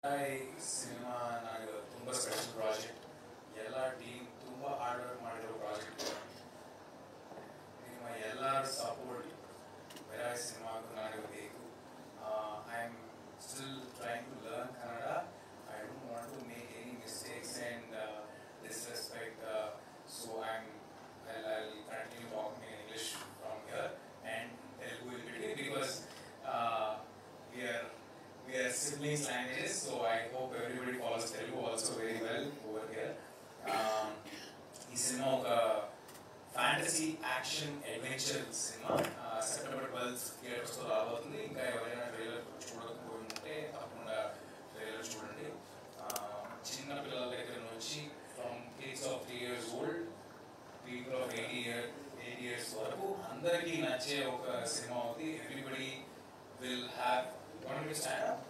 Cinema ನನಗೆ ತುಂಬ special project. ಎಲ್ಲ ಟೀಮ್ ತುಂಬ ಹಾರ್ಡ್ ವರ್ಕ್ ಮಾಡಿರೋ ಪ್ರಾಜೆಕ್ಟ್. ನಿಮ್ಮ ಎಲ್ಲರ ಸಪೋರ್ಟ್ ಬೇರೆ ಸಿನಿಮಾಗೂ ನನಗೆ ಬೇಕು. I am still trying to learn Kannada. I don't want to make any mistakes and disrespect. So I'll continue talking in English from here and Telugu in between because we are siblings languages. So I hope everybody follows Telugu also very well over here. ఈ cinema ఒక fantasy action adventure cinema. September 12th థియేటర్స్లో రాబోతుంది. ఇంకా ఎవరైనా trailer చూడకపోయింటే తప్పకుండా trailer చూడండి. చిన్న పిల్లల దగ్గర నుంచి from kids of 3 years old, people of 80 years వరకు అందరికీ నచ్చే ఒక సినిమా అవుతుంది. Everybody will have stand up.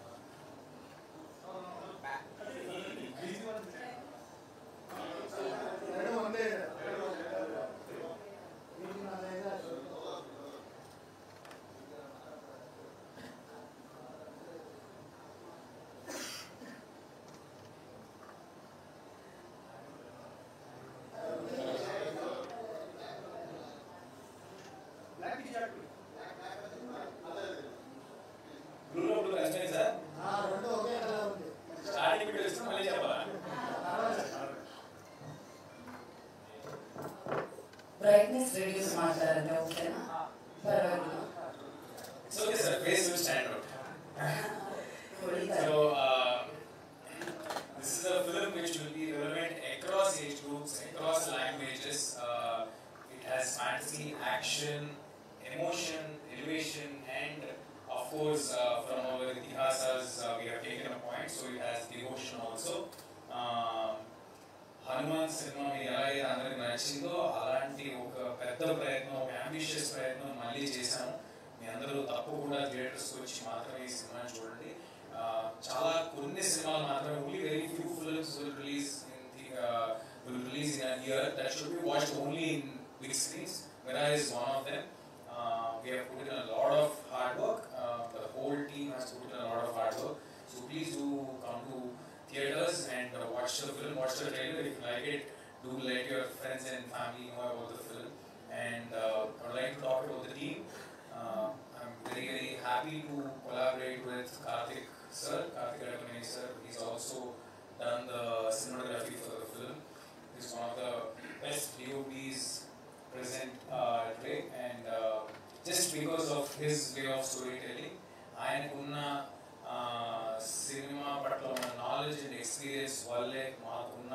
Brightness reduce మాట్లాడండి ఓకేనా? పర్వాలేదు. It's okay sir, face will stand out. So this is a film which will be relevant across age groups, across languages. It has fantasy, action, emotion, elevation, and of course from our itihasas we have taken a point, so it has devotion also. Hanuman cinema మీరు ఎలా అయితే అందరికి నచ్చిందో అలాంటి ఒక పెద్ద ప్రయత్నం, ఒక అంబిషియస్ ప్రయత్నం మళ్ళీ చేశాము. మీ అందరూ తప్పకుండా థియేటర్స్కి వచ్చి మాత్రమే ఈ సినిమాని చూడండి. చాలా కొన్ని సినిమాలు మాత్రమే, only very few films will release in a year that should be watched only in big screens. Mira is one of them. We have put in a lot of hard work. The whole team has put in a lot of hard work. So please do come to theaters and watch the film, watch the trailer. If you like it, do let your friends and family know about the film. And I would like to talk about the team. I'm very, very happy to collaborate with Karthik sir, Karthik Raghunathan sir. He's also done the cinematography for the film. He's one of the best DOPs present today, and just because of his way of storytelling, ఆయనకున్న cinema పట్ల ఉన్న knowledge and experience వల్లే మాకున్న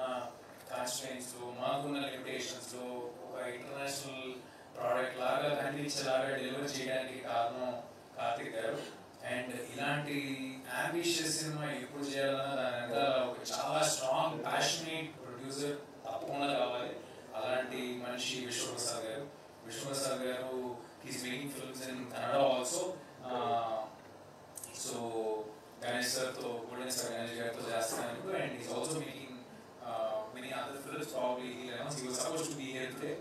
కాన్స్ట్రెయిన్స్లో, మాకున్న లిమిటేషన్స్లో ఒక international product లాగా కనిపించేలాగా deliver చేయడానికి కారణం కార్తిక్ గారు. అండ్ ఇలాంటి అంబిషియస్ సినిమా ఎప్పుడు చేయాలన్నా దాని వెనకాల ఒక చాలా స్ట్రాంగ్ ప్యాషనేట్ ప్రొడ్యూసర్ తప్పకుండా కావాలి. అలాంటి మనిషి Vishwaprasad garu he's making films in Kannada also. So Ganesh సార్తో, గోల్డెన్ సార్ గణేష్ గారితో చేస్తున్నాను. And is also making many other films. Probably he was supposed to be here today,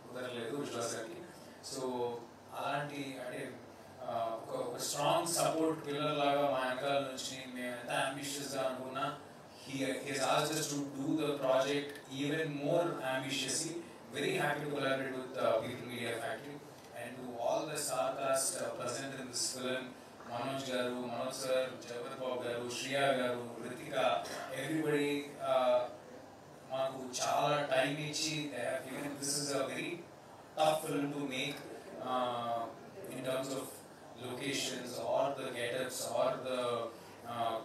కుదరలేదు విశ్వాస్ గారికి. సో అలాంటి అంటే ఒక స్ట్రాంగ్ సపోర్ట్ పిల్లర్ లాగా మా వెనకాల నుంచి మేము ఎంత అంబిషియస్గా అనుకున్నా he has asked us to do the project even more ambitiously. Very happy to collaborate with People Media Factory and to all the star cast present in this film. Manoj garu, Manoj sir, Jagat Babu garu, Shriya garu, Ritika, everybody maaku chaala time ichi they have given. This is a very tough film to make in terms of locations or the get-ups or the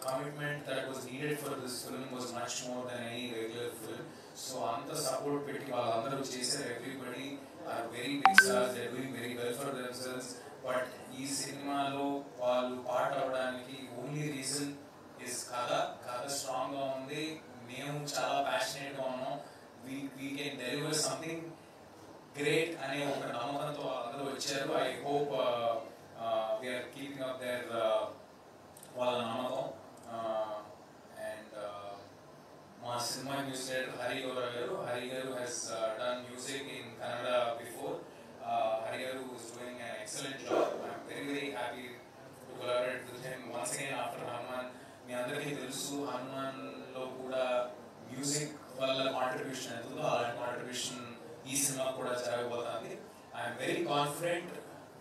commitment that was needed for this film was much more than any regular film. So anta support petti vallandaru chesaru. Everybody are very big stars, they are doing very well for themselves. But ee cinema lo vallu part avvadaniki only reason is kada strong ga undi, memu chaala passionate ga unnam, we can deliver something great ane oka namakanto andaru vacharu. I hope we are keeping up their వాళ్ళ నమ్మకం. And మా cinema music director Hari గారు has done music in Kannada before. Hari garu is doing an excellent job. I'm very, very happy to collaborate with him once again after Hanuman. మీ అందరికీ తెలుసు తెలుసు హనుమాన్లో కూడా music వల్ల contribution అవుతుందో అలాంటి contribution ఈ cinema కూడా జరగబోతుంది. I'm very confident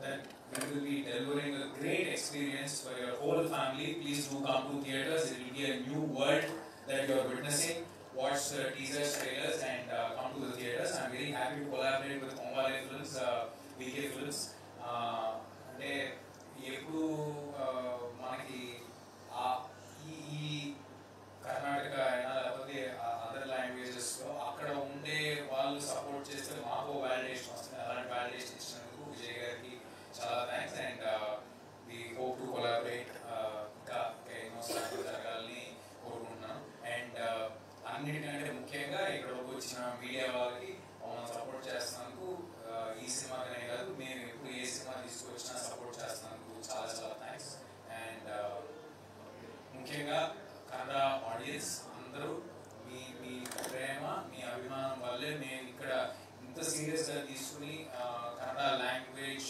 that we will be delivering a great experience for your whole family. Please do come to theaters. It will be a new world that you are witnessing. Watch the teasers, trailers, and come to the theaters. I'm very happy to collaborate with Kongale Films, VK Films. అంటే ఎప్పుడు మనకి ఈ కర్ణాటక అయినా లేకపోతే other లాంగ్వేజెస్లో అక్కడ ఉండే వాళ్ళు support చేస్తే మాకు వ్యాలిడేషన్ వస్తుంది. అలాంటి వ్యాలిడేషన్ ఇచ్చినందుకు విజయ్ గారికి చాలా thanks. And we hope to collaborate ఇంకా ఎన్నో సార్లు జరగాలని కోరుకుంటున్నాను. అండ్ అన్నిటికంటే ముఖ్యంగా ఇక్కడికి వచ్చిన మీడియా వాళ్ళకి మమ్మల్ని సపోర్ట్ చేస్తున్నందుకు ఈ సినిమాకనే కాదు మేము ఎప్పుడు ఏ సినిమా తీసుకొచ్చినా సపోర్ట్ చేస్తున్నందుకు చాలా చాలా థ్యాంక్స్. అండ్ ముఖ్యంగా కన్నడ ఆడియన్స్ అందరూ మీ ప్రేమ మీ అభిమానం వల్లే మేము ఇక్కడ ఇంత సీరియస్గా తీసుకుని కన్నడ లాంగ్వేజ్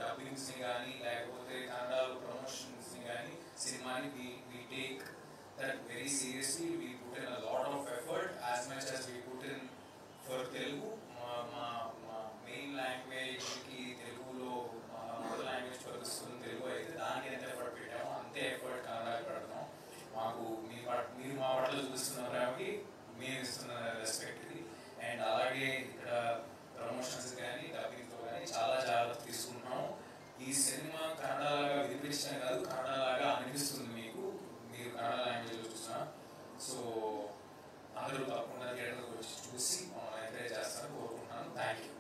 డబ్బింగ్స్ని కానీ లేకపోతే కన్నడలో ప్రమోషన్స్ని కానీ సినిమాని we take that very seriously. We put in a lot of effort as much as we put in for Telugu. మా మెయిన్ లాంగ్వేజ్కి తెలుగులో మదర్ లాంగ్వేజ్ పలుస్తుంది తెలుగు అయితే దానికి ఎంత ఎఫర్ట్ పెట్టామో అంతే ఎఫర్ట్ కన్నడకి పెడతాం. మాకు మీరు మా పట్ల చూపిస్తున్న ప్రేమకి మేము ఇస్తున్న రెస్పెక్ట్ ఇది. అండ్ అలాగే ఇక్కడ ప్రమోషన్స్ కానీ డబ్బింగ్తో కానీ చాలా జాగ్రత్త తీసుకుంటున్నాము. ఈ సినిమా కన్నడలాగా వినిపించడం కాదు, కన్నడలాగా అనిపిస్తుంది మీకు, మీరు కన్నడ లాంగ్వేజ్లో చూసినా. సో అందరూ తప్పకుండా థియేటర్కి వచ్చి చూసి మమ్మల్ని ఎంకరేజ్ చేస్తారని కోరుకుంటున్నాను. Thank you.